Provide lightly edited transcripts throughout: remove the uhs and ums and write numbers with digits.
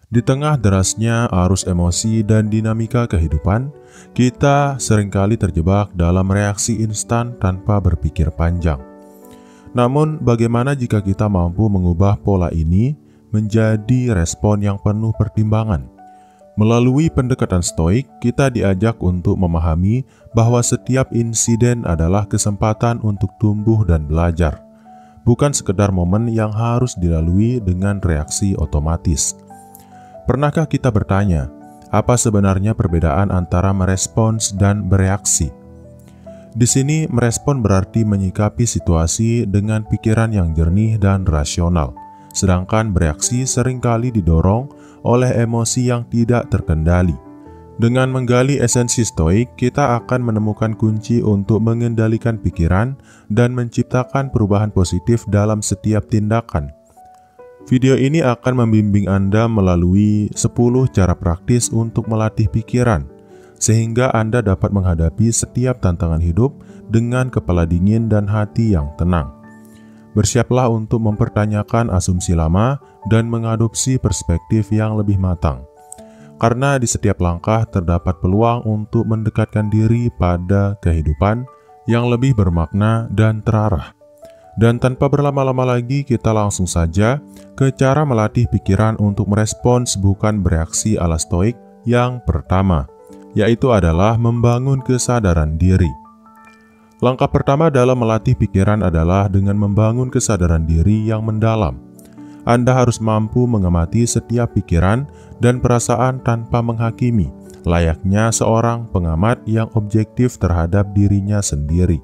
Di tengah derasnya arus emosi dan dinamika kehidupan, kita seringkali terjebak dalam reaksi instan tanpa berpikir panjang. Namun, bagaimana jika kita mampu mengubah pola ini menjadi respon yang penuh pertimbangan? Melalui pendekatan stoik, kita diajak untuk memahami bahwa setiap insiden adalah kesempatan untuk tumbuh dan belajar, bukan sekedar momen yang harus dilalui dengan reaksi otomatis. Pernahkah kita bertanya, apa sebenarnya perbedaan antara merespons dan bereaksi? Di sini, merespon berarti menyikapi situasi dengan pikiran yang jernih dan rasional, sedangkan bereaksi seringkali didorong oleh emosi yang tidak terkendali. Dengan menggali esensi stoik, kita akan menemukan kunci untuk mengendalikan pikiran dan menciptakan perubahan positif dalam setiap tindakan. Video ini akan membimbing Anda melalui 10 cara praktis untuk melatih pikiran, sehingga Anda dapat menghadapi setiap tantangan hidup dengan kepala dingin dan hati yang tenang. Bersiaplah untuk mempertanyakan asumsi lama dan mengadopsi perspektif yang lebih matang. Karena di setiap langkah terdapat peluang untuk mendekatkan diri pada kehidupan yang lebih bermakna dan terarah. Dan tanpa berlama-lama lagi, kita langsung saja ke cara melatih pikiran untuk merespons bukan bereaksi ala stoik yang pertama, yaitu adalah membangun kesadaran diri. Langkah pertama dalam melatih pikiran adalah dengan membangun kesadaran diri yang mendalam. Anda harus mampu mengamati setiap pikiran dan perasaan tanpa menghakimi, layaknya seorang pengamat yang objektif terhadap dirinya sendiri.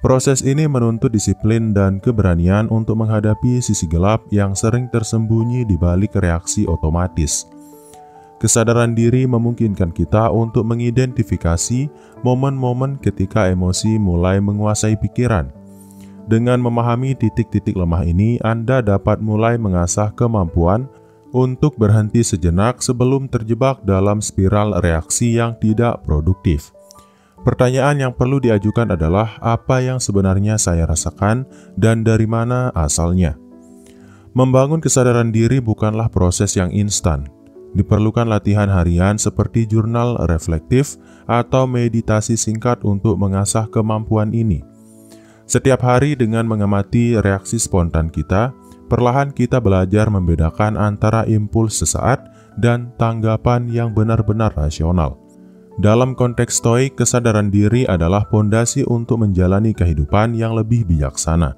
Proses ini menuntut disiplin dan keberanian untuk menghadapi sisi gelap yang sering tersembunyi di balik reaksi otomatis. Kesadaran diri memungkinkan kita untuk mengidentifikasi momen-momen ketika emosi mulai menguasai pikiran. Dengan memahami titik-titik lemah ini, Anda dapat mulai mengasah kemampuan untuk berhenti sejenak sebelum terjebak dalam spiral reaksi yang tidak produktif. Pertanyaan yang perlu diajukan adalah apa yang sebenarnya saya rasakan dan dari mana asalnya. Membangun kesadaran diri bukanlah proses yang instan. Diperlukan latihan harian seperti jurnal reflektif atau meditasi singkat untuk mengasah kemampuan ini. Setiap hari dengan mengamati reaksi spontan kita, perlahan kita belajar membedakan antara impuls sesaat dan tanggapan yang benar-benar rasional. Dalam konteks stoik, kesadaran diri adalah fondasi untuk menjalani kehidupan yang lebih bijaksana.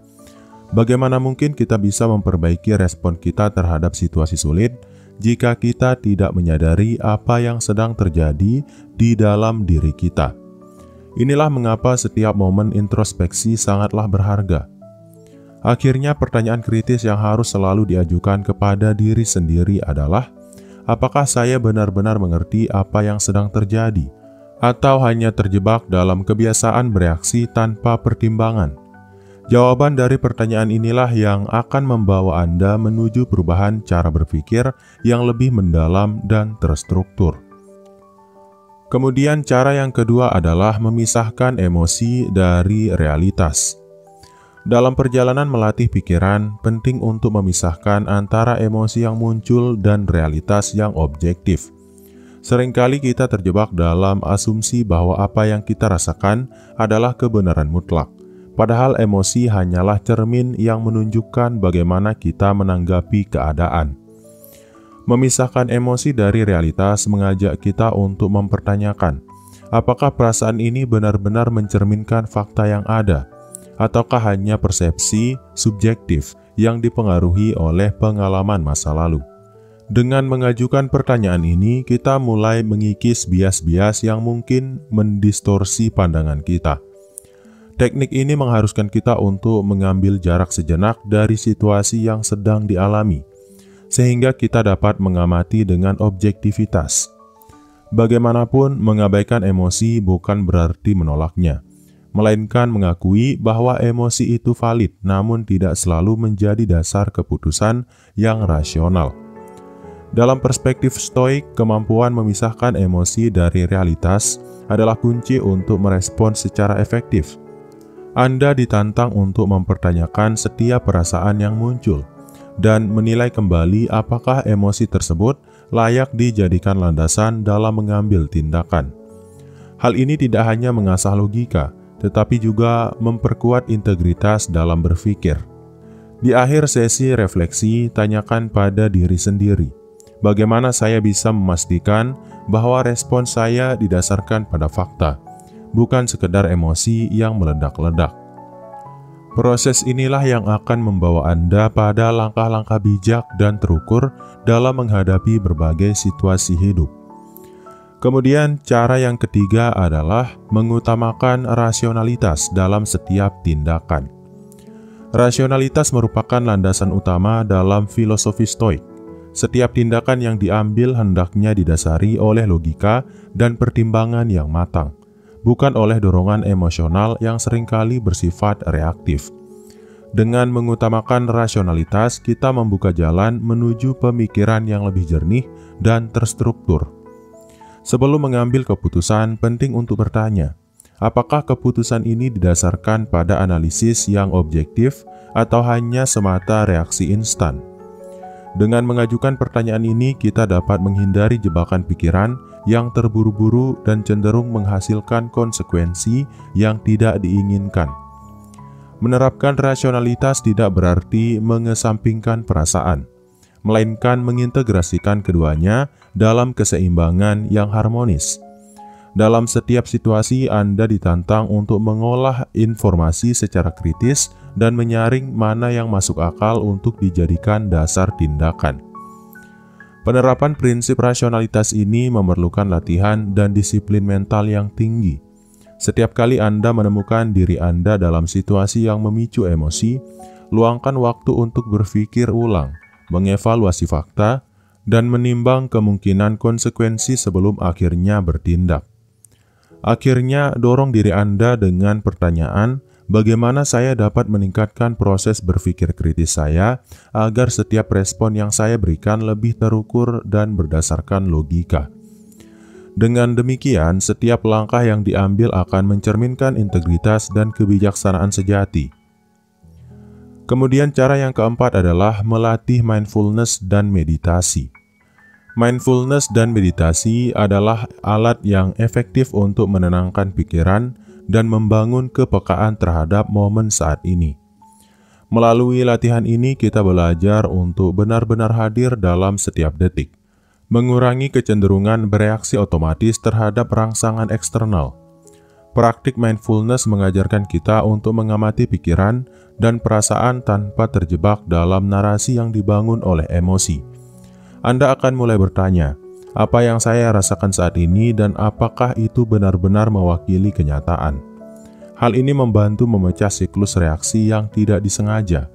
Bagaimana mungkin kita bisa memperbaiki respon kita terhadap situasi sulit jika kita tidak menyadari apa yang sedang terjadi di dalam diri kita? Inilah mengapa setiap momen introspeksi sangatlah berharga. Akhirnya, pertanyaan kritis yang harus selalu diajukan kepada diri sendiri adalah, apakah saya benar-benar mengerti apa yang sedang terjadi, atau hanya terjebak dalam kebiasaan bereaksi tanpa pertimbangan? Jawaban dari pertanyaan inilah yang akan membawa Anda menuju perubahan cara berpikir yang lebih mendalam dan terstruktur. Kemudian cara yang kedua adalah memisahkan emosi dari realitas. Dalam perjalanan melatih pikiran, penting untuk memisahkan antara emosi yang muncul dan realitas yang objektif. Seringkali kita terjebak dalam asumsi bahwa apa yang kita rasakan adalah kebenaran mutlak, padahal emosi hanyalah cermin yang menunjukkan bagaimana kita menanggapi keadaan. Memisahkan emosi dari realitas mengajak kita untuk mempertanyakan, apakah perasaan ini benar-benar mencerminkan fakta yang ada, ataukah hanya persepsi subjektif yang dipengaruhi oleh pengalaman masa lalu. Dengan mengajukan pertanyaan ini, kita mulai mengikis bias-bias yang mungkin mendistorsi pandangan kita. Teknik ini mengharuskan kita untuk mengambil jarak sejenak dari situasi yang sedang dialami, sehingga kita dapat mengamati dengan objektivitas. Bagaimanapun, mengabaikan emosi bukan berarti menolaknya, melainkan mengakui bahwa emosi itu valid, namun tidak selalu menjadi dasar keputusan yang rasional. Dalam perspektif stoik, kemampuan memisahkan emosi dari realitas adalah kunci untuk merespons secara efektif. Anda ditantang untuk mempertanyakan setiap perasaan yang muncul, dan menilai kembali apakah emosi tersebut layak dijadikan landasan dalam mengambil tindakan. Hal ini tidak hanya mengasah logika, tetapi juga memperkuat integritas dalam berpikir. Di akhir sesi refleksi, tanyakan pada diri sendiri, bagaimana saya bisa memastikan bahwa respon saya didasarkan pada fakta, bukan sekedar emosi yang meledak-ledak. Proses inilah yang akan membawa Anda pada langkah-langkah bijak dan terukur dalam menghadapi berbagai situasi hidup. Kemudian, cara yang ketiga adalah mengutamakan rasionalitas dalam setiap tindakan. Rasionalitas merupakan landasan utama dalam filosofi Stoik. Setiap tindakan yang diambil hendaknya didasari oleh logika dan pertimbangan yang matang, bukan oleh dorongan emosional yang seringkali bersifat reaktif. Dengan mengutamakan rasionalitas, kita membuka jalan menuju pemikiran yang lebih jernih dan terstruktur. Sebelum mengambil keputusan, penting untuk bertanya, apakah keputusan ini didasarkan pada analisis yang objektif atau hanya semata reaksi instan? Dengan mengajukan pertanyaan ini, kita dapat menghindari jebakan pikiran yang terburu-buru dan cenderung menghasilkan konsekuensi yang tidak diinginkan. Menerapkan rasionalitas tidak berarti mengesampingkan perasaan, melainkan mengintegrasikan keduanya dalam keseimbangan yang harmonis. Dalam setiap situasi, Anda ditantang untuk mengolah informasi secara kritis dan menyaring mana yang masuk akal untuk dijadikan dasar tindakan. Penerapan prinsip rasionalitas ini memerlukan latihan dan disiplin mental yang tinggi. Setiap kali Anda menemukan diri Anda dalam situasi yang memicu emosi, luangkan waktu untuk berpikir ulang, mengevaluasi fakta, dan menimbang kemungkinan konsekuensi sebelum akhirnya bertindak. Akhirnya, dorong diri Anda dengan pertanyaan, bagaimana saya dapat meningkatkan proses berpikir kritis saya agar setiap respon yang saya berikan lebih terukur dan berdasarkan logika. Dengan demikian, setiap langkah yang diambil akan mencerminkan integritas dan kebijaksanaan sejati. Kemudian cara yang keempat adalah melatih mindfulness dan meditasi. Mindfulness dan meditasi adalah alat yang efektif untuk menenangkan pikiran dan membangun kepekaan terhadap momen saat ini. Melalui latihan ini, kita belajar untuk benar-benar hadir dalam setiap detik, mengurangi kecenderungan bereaksi otomatis terhadap rangsangan eksternal. Praktik mindfulness mengajarkan kita untuk mengamati pikiran dan perasaan tanpa terjebak dalam narasi yang dibangun oleh emosi. Anda akan mulai bertanya, apa yang saya rasakan saat ini dan apakah itu benar-benar mewakili kenyataan? Hal ini membantu memecah siklus reaksi yang tidak disengaja.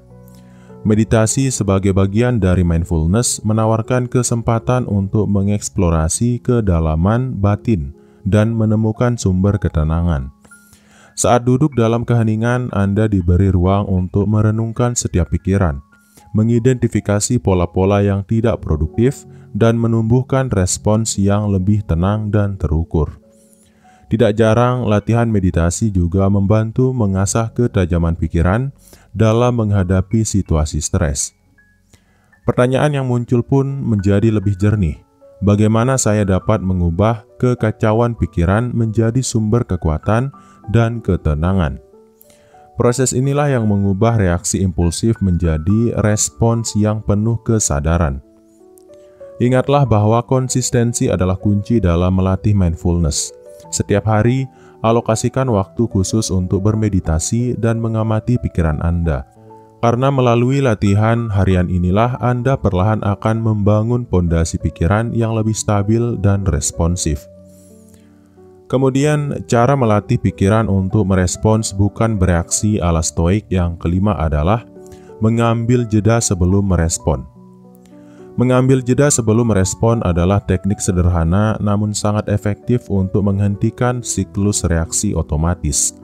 Meditasi sebagai bagian dari mindfulness menawarkan kesempatan untuk mengeksplorasi kedalaman batin dan menemukan sumber ketenangan. Saat duduk dalam keheningan, Anda diberi ruang untuk merenungkan setiap pikiran, mengidentifikasi pola-pola yang tidak produktif, dan menumbuhkan respons yang lebih tenang dan terukur. Tidak jarang, latihan meditasi juga membantu mengasah ketajaman pikiran dalam menghadapi situasi stres. Pertanyaan yang muncul pun menjadi lebih jernih. Bagaimana saya dapat mengubah kekacauan pikiran menjadi sumber kekuatan dan ketenangan? Proses inilah yang mengubah reaksi impulsif menjadi respons yang penuh kesadaran. Ingatlah bahwa konsistensi adalah kunci dalam melatih mindfulness. Setiap hari, alokasikan waktu khusus untuk bermeditasi dan mengamati pikiran Anda. Karena melalui latihan harian inilah Anda perlahan akan membangun pondasi pikiran yang lebih stabil dan responsif. Kemudian, cara melatih pikiran untuk merespons bukan bereaksi ala Stoik yang kelima adalah mengambil jeda sebelum merespon. Mengambil jeda sebelum merespon adalah teknik sederhana namun sangat efektif untuk menghentikan siklus reaksi otomatis.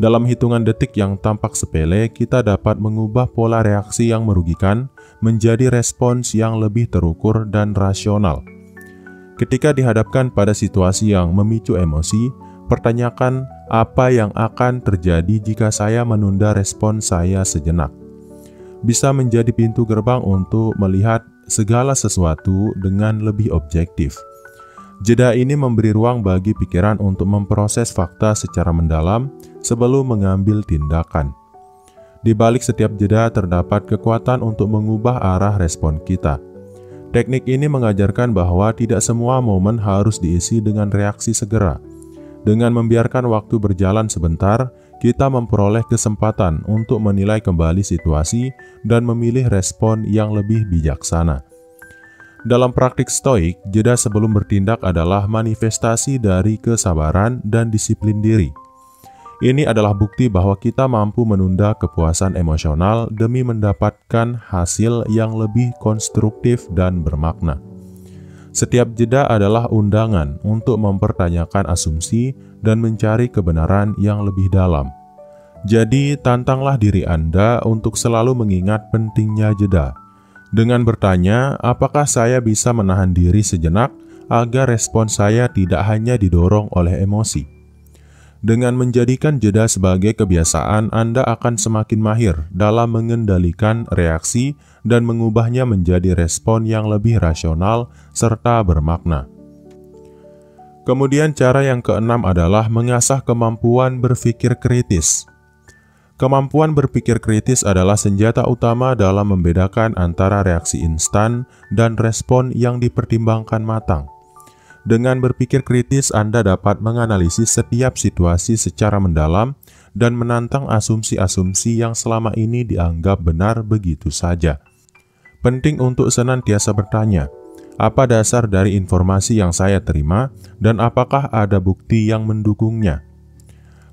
Dalam hitungan detik yang tampak sepele, kita dapat mengubah pola reaksi yang merugikan menjadi respons yang lebih terukur dan rasional. Ketika dihadapkan pada situasi yang memicu emosi, pertanyakan apa yang akan terjadi jika saya menunda respon saya sejenak. bisa menjadi pintu gerbang untuk melihat segala sesuatu dengan lebih objektif. Jeda ini memberi ruang bagi pikiran untuk memproses fakta secara mendalam sebelum mengambil tindakan. Di balik setiap jeda terdapat kekuatan untuk mengubah arah respon kita. Teknik ini mengajarkan bahwa tidak semua momen harus diisi dengan reaksi segera. Dengan membiarkan waktu berjalan sebentar, kita memperoleh kesempatan untuk menilai kembali situasi dan memilih respon yang lebih bijaksana. Dalam praktik stoik, jeda sebelum bertindak adalah manifestasi dari kesabaran dan disiplin diri. Ini adalah bukti bahwa kita mampu menunda kepuasan emosional demi mendapatkan hasil yang lebih konstruktif dan bermakna. Setiap jeda adalah undangan untuk mempertanyakan asumsi dan mencari kebenaran yang lebih dalam. Jadi, tantanglah diri Anda untuk selalu mengingat pentingnya jeda. Dengan bertanya, apakah saya bisa menahan diri sejenak agar respon saya tidak hanya didorong oleh emosi? Dengan menjadikan jeda sebagai kebiasaan, Anda akan semakin mahir dalam mengendalikan reaksi dan mengubahnya menjadi respon yang lebih rasional serta bermakna. Kemudian cara yang keenam adalah mengasah kemampuan berpikir kritis. Kemampuan berpikir kritis adalah senjata utama dalam membedakan antara reaksi instan dan respon yang dipertimbangkan matang. Dengan berpikir kritis, Anda dapat menganalisis setiap situasi secara mendalam dan menantang asumsi-asumsi yang selama ini dianggap benar begitu saja. Penting untuk senantiasa bertanya, apa dasar dari informasi yang saya terima dan apakah ada bukti yang mendukungnya?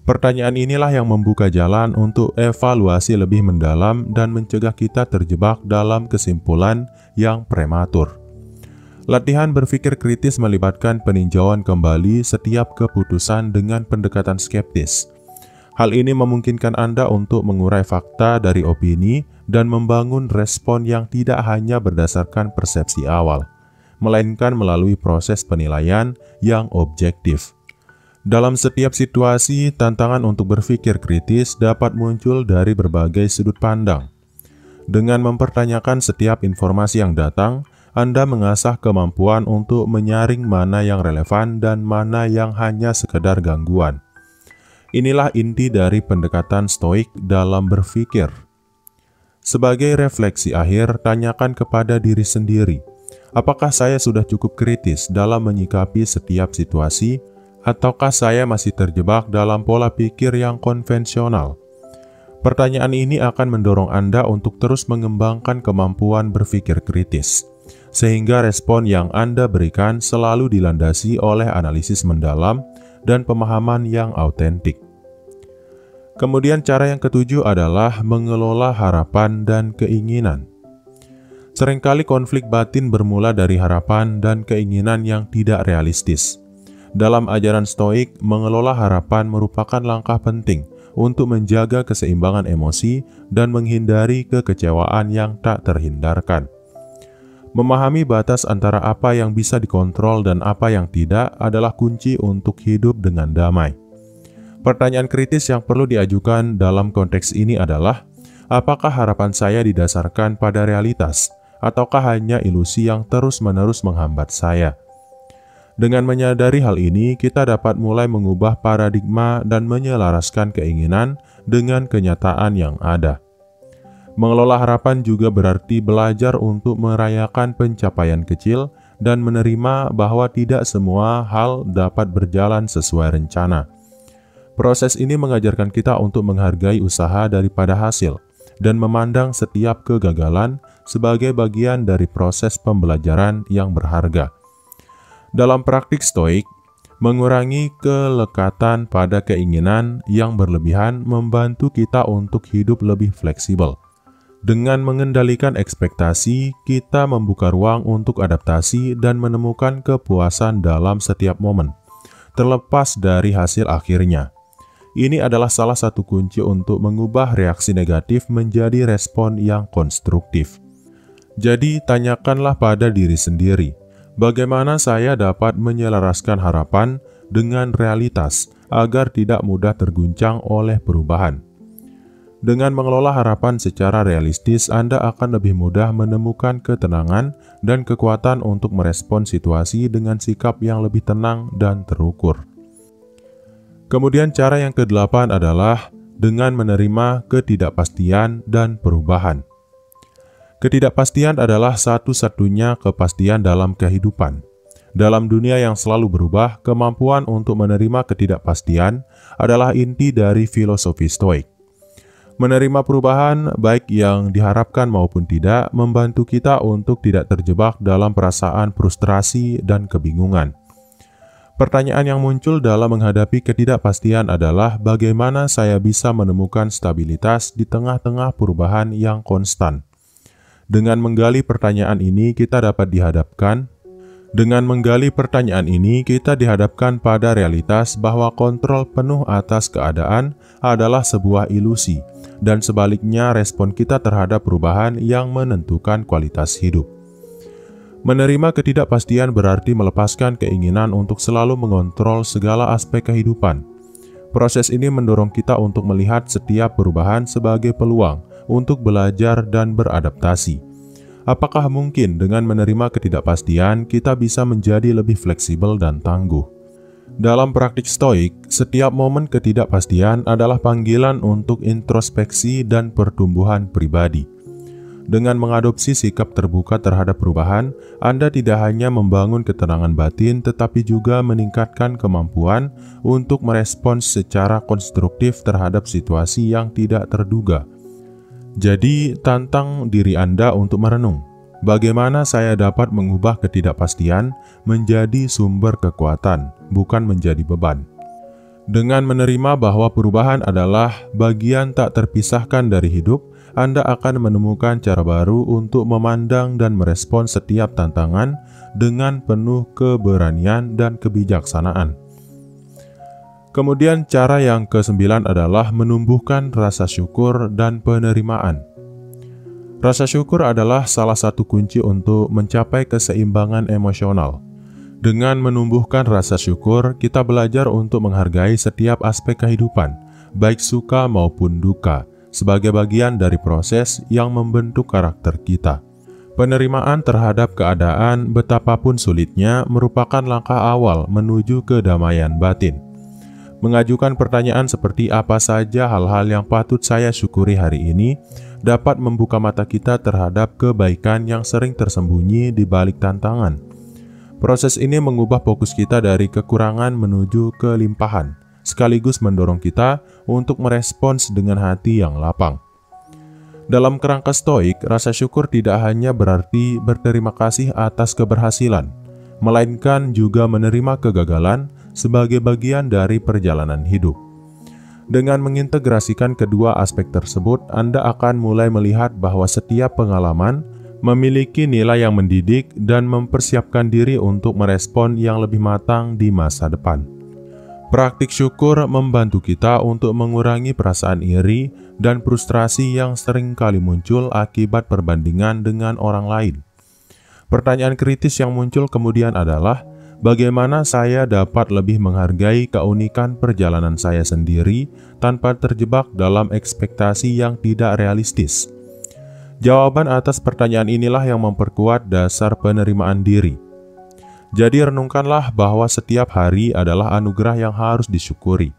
Pertanyaan inilah yang membuka jalan untuk evaluasi lebih mendalam dan mencegah kita terjebak dalam kesimpulan yang prematur. Latihan berpikir kritis melibatkan peninjauan kembali setiap keputusan dengan pendekatan skeptis. Hal ini memungkinkan Anda untuk mengurai fakta dari opini dan membangun respon yang tidak hanya berdasarkan persepsi awal, melainkan melalui proses penilaian yang objektif. Dalam setiap situasi, tantangan untuk berpikir kritis dapat muncul dari berbagai sudut pandang. Dengan mempertanyakan setiap informasi yang datang, Anda mengasah kemampuan untuk menyaring mana yang relevan dan mana yang hanya sekedar gangguan. Inilah inti dari pendekatan stoik dalam berpikir. Sebagai refleksi akhir, tanyakan kepada diri sendiri, apakah saya sudah cukup kritis dalam menyikapi setiap situasi, ataukah saya masih terjebak dalam pola pikir yang konvensional? Pertanyaan ini akan mendorong Anda untuk terus mengembangkan kemampuan berpikir kritis, sehingga respon yang Anda berikan selalu dilandasi oleh analisis mendalam dan pemahaman yang autentik. Kemudian cara yang ketujuh adalah mengelola harapan dan keinginan. Seringkali konflik batin bermula dari harapan dan keinginan yang tidak realistis. Dalam ajaran stoik, mengelola harapan merupakan langkah penting untuk menjaga keseimbangan emosi dan menghindari kekecewaan yang tak terhindarkan. Memahami batas antara apa yang bisa dikontrol dan apa yang tidak adalah kunci untuk hidup dengan damai. Pertanyaan kritis yang perlu diajukan dalam konteks ini adalah, apakah harapan saya didasarkan pada realitas, ataukah hanya ilusi yang terus-menerus menghambat saya? Dengan menyadari hal ini, kita dapat mulai mengubah paradigma dan menyelaraskan keinginan dengan kenyataan yang ada. Mengelola harapan juga berarti belajar untuk merayakan pencapaian kecil dan menerima bahwa tidak semua hal dapat berjalan sesuai rencana. Proses ini mengajarkan kita untuk menghargai usaha daripada hasil dan memandang setiap kegagalan sebagai bagian dari proses pembelajaran yang berharga. Dalam praktik stoik, mengurangi kelekatan pada keinginan yang berlebihan membantu kita untuk hidup lebih fleksibel. Dengan mengendalikan ekspektasi, kita membuka ruang untuk adaptasi dan menemukan kepuasan dalam setiap momen, terlepas dari hasil akhirnya. Ini adalah salah satu kunci untuk mengubah reaksi negatif menjadi respon yang konstruktif. Jadi, tanyakanlah pada diri sendiri, bagaimana saya dapat menyelaraskan harapan dengan realitas agar tidak mudah terguncang oleh perubahan? Dengan mengelola harapan secara realistis, Anda akan lebih mudah menemukan ketenangan dan kekuatan untuk merespon situasi dengan sikap yang lebih tenang dan terukur. Kemudian cara yang ke-8 adalah dengan menerima ketidakpastian dan perubahan. Ketidakpastian adalah satu-satunya kepastian dalam kehidupan. Dalam dunia yang selalu berubah, kemampuan untuk menerima ketidakpastian adalah inti dari filosofi Stoik. Menerima perubahan, baik yang diharapkan maupun tidak, membantu kita untuk tidak terjebak dalam perasaan frustrasi dan kebingungan. Pertanyaan yang muncul dalam menghadapi ketidakpastian adalah bagaimana saya bisa menemukan stabilitas di tengah-tengah perubahan yang konstan. Dengan menggali pertanyaan ini, kita dihadapkan pada realitas bahwa kontrol penuh atas keadaan adalah sebuah ilusi, dan sebaliknya respon kita terhadap perubahan yang menentukan kualitas hidup. Menerima ketidakpastian berarti melepaskan keinginan untuk selalu mengontrol segala aspek kehidupan. Proses ini mendorong kita untuk melihat setiap perubahan sebagai peluang untuk belajar dan beradaptasi. Apakah mungkin dengan menerima ketidakpastian, kita bisa menjadi lebih fleksibel dan tangguh? Dalam praktik Stoik, setiap momen ketidakpastian adalah panggilan untuk introspeksi dan pertumbuhan pribadi. Dengan mengadopsi sikap terbuka terhadap perubahan, Anda tidak hanya membangun ketenangan batin, tetapi juga meningkatkan kemampuan untuk merespons secara konstruktif terhadap situasi yang tidak terduga. Jadi, tantang diri Anda untuk merenung, bagaimana saya dapat mengubah ketidakpastian menjadi sumber kekuatan, bukan menjadi beban. Dengan menerima bahwa perubahan adalah bagian tak terpisahkan dari hidup, Anda akan menemukan cara baru untuk memandang dan merespon setiap tantangan dengan penuh keberanian dan kebijaksanaan. Kemudian cara yang ke-9 adalah menumbuhkan rasa syukur dan penerimaan. Rasa syukur adalah salah satu kunci untuk mencapai keseimbangan emosional. Dengan menumbuhkan rasa syukur, kita belajar untuk menghargai setiap aspek kehidupan, baik suka maupun duka, sebagai bagian dari proses yang membentuk karakter kita. Penerimaan terhadap keadaan, betapapun sulitnya, merupakan langkah awal menuju kedamaian batin. Mengajukan pertanyaan seperti apa saja hal-hal yang patut saya syukuri hari ini, dapat membuka mata kita terhadap kebaikan yang sering tersembunyi di balik tantangan. Proses ini mengubah fokus kita dari kekurangan menuju kelimpahan, sekaligus mendorong kita untuk merespons dengan hati yang lapang. Dalam kerangka Stoik, rasa syukur tidak hanya berarti berterima kasih atas keberhasilan, melainkan juga menerima kegagalan sebagai bagian dari perjalanan hidup. Dengan mengintegrasikan kedua aspek tersebut, Anda akan mulai melihat bahwa setiap pengalaman memiliki nilai yang mendidik dan mempersiapkan diri untuk merespon yang lebih matang di masa depan. Praktik syukur membantu kita untuk mengurangi perasaan iri dan frustrasi yang sering kali muncul akibat perbandingan dengan orang lain. Pertanyaan kritis yang muncul kemudian adalah, bagaimana saya dapat lebih menghargai keunikan perjalanan saya sendiri tanpa terjebak dalam ekspektasi yang tidak realistis? Jawaban atas pertanyaan inilah yang memperkuat dasar penerimaan diri. Jadi renungkanlah bahwa setiap hari adalah anugerah yang harus disyukuri.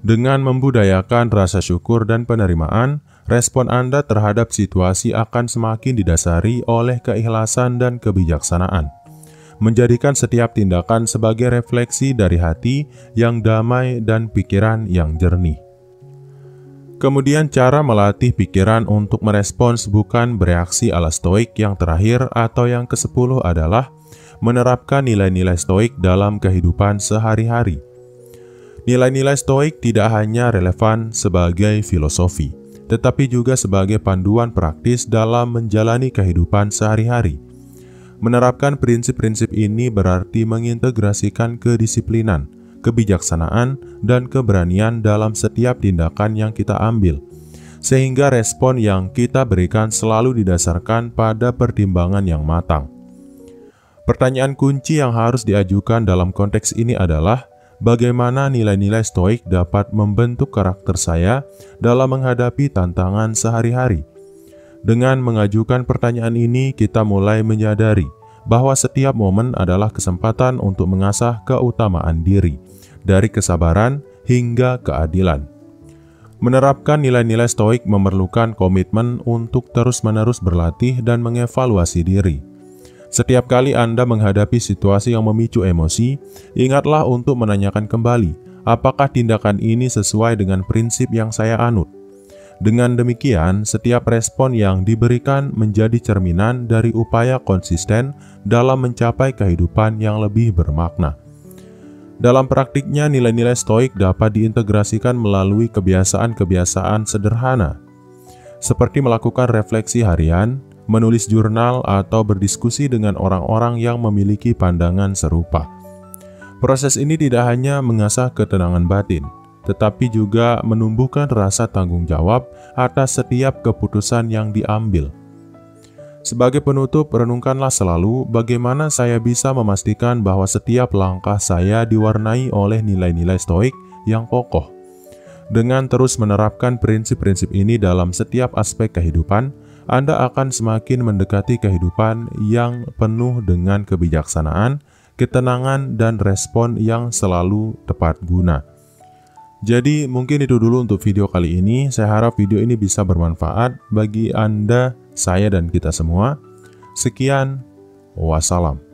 Dengan membudayakan rasa syukur dan penerimaan, respon Anda terhadap situasi akan semakin didasari oleh keikhlasan dan kebijaksanaan. Menjadikan setiap tindakan sebagai refleksi dari hati yang damai dan pikiran yang jernih. Kemudian cara melatih pikiran untuk merespons bukan bereaksi ala Stoik yang terakhir atau yang ke-10 adalah menerapkan nilai-nilai Stoik dalam kehidupan sehari-hari. Nilai-nilai Stoik tidak hanya relevan sebagai filosofi, tetapi juga sebagai panduan praktis dalam menjalani kehidupan sehari-hari. Menerapkan prinsip-prinsip ini berarti mengintegrasikan kedisiplinan, kebijaksanaan, dan keberanian dalam setiap tindakan yang kita ambil, sehingga respon yang kita berikan selalu didasarkan pada pertimbangan yang matang. Pertanyaan kunci yang harus diajukan dalam konteks ini adalah, bagaimana nilai-nilai stoik dapat membentuk karakter saya dalam menghadapi tantangan sehari-hari. Dengan mengajukan pertanyaan ini, kita mulai menyadari bahwa setiap momen adalah kesempatan untuk mengasah keutamaan diri, dari kesabaran hingga keadilan. Menerapkan nilai-nilai stoik memerlukan komitmen untuk terus-menerus berlatih dan mengevaluasi diri. Setiap kali Anda menghadapi situasi yang memicu emosi, ingatlah untuk menanyakan kembali, apakah tindakan ini sesuai dengan prinsip yang saya anut? Dengan demikian, setiap respon yang diberikan menjadi cerminan dari upaya konsisten dalam mencapai kehidupan yang lebih bermakna. Dalam praktiknya, nilai-nilai stoik dapat diintegrasikan melalui kebiasaan-kebiasaan sederhana, seperti melakukan refleksi harian, menulis jurnal, atau berdiskusi dengan orang-orang yang memiliki pandangan serupa. Proses ini tidak hanya mengasah ketenangan batin, tetapi juga menumbuhkan rasa tanggung jawab atas setiap keputusan yang diambil. Sebagai penutup, renungkanlah selalu bagaimana saya bisa memastikan bahwa setiap langkah saya diwarnai oleh nilai-nilai stoik yang kokoh. Dengan terus menerapkan prinsip-prinsip ini dalam setiap aspek kehidupan, Anda akan semakin mendekati kehidupan yang penuh dengan kebijaksanaan, ketenangan, dan respon yang selalu tepat guna. Jadi mungkin itu dulu untuk video kali ini. Saya harap video ini bisa bermanfaat bagi Anda, saya, dan kita semua. Sekian, wassalam.